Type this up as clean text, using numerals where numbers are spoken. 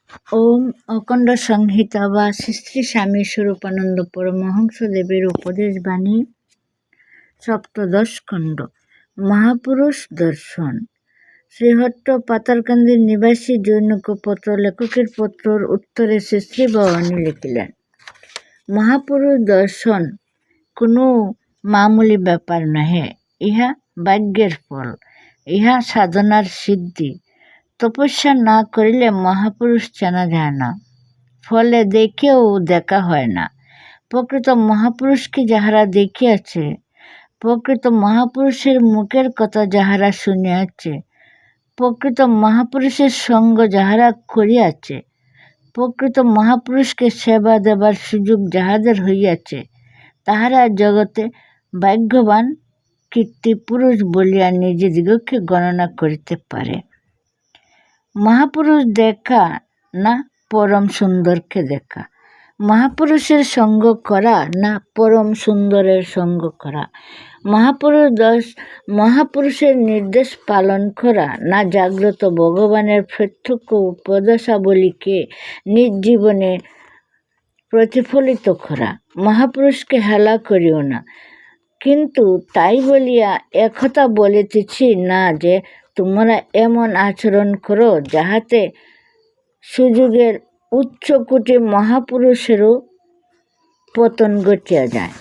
ওম অখণ্ড সংহিতা বা শ্রী শ্রী স্বামী স্বরূপানন্দ পরমহংস দেবের উপদেশ বাণী সপ্তদশ খণ্ড মহাপুরুষ দর্শন। শ্রীহট্ট পাতারকান্দির নিবাসী জৈনক পত্র লেখকের পত্রর উত্তরে শ্রী শ্রী ভবানী লিখিলেন, মহাপুরুষ দর্শন কোনো মামুলি ব্যাপার নহে। ইহা ভাগ্যের ফল, ইহা সাধনার সিদ্ধি। তপস্যা না করিলে মহাপুরুষ চেনা যায় না, ফলে দেখেও দেখা হয় না। প্রকৃত মহাপুরুষকে যাহারা দেখিয়াছে, প্রকৃত মহাপুরুষের মুখের কথা যাহারা শুনিয়াছে, প্রকৃত মহাপুরুষের সঙ্গ যাহারা করিয়াছে, প্রকৃত মহাপুরুষকে সেবা দেবার সুযোগ যাহাদের হইয়াছে, তাহারা জগতে ভাগ্যবান কীর্তিপুরুষ বলিয়া নিজেদিগকে গণনা করিতে পারে। মহাপুরুষ দেখা না পরম সুন্দরকে দেখা, মহাপুরুষের সঙ্গ করা না পরম সুন্দরের সঙ্গ করা, মহাপুরুষের নির্দেশ পালন করা না জাগ্রত ভগবানের প্রত্যক্ষ উপদেশাবলীকে নিজ জীবনে প্রতিফলিত করা। মহাপুরুষকে হেলা করিও না, কিন্তু তাই বলিয়া একথা বলিতেছি না যে তোমরা এমন আচরণ করো যাহাতে সুযোগের উচ্চকোটি মহাপুরুষেরও পতন ঘটিয়া যায়।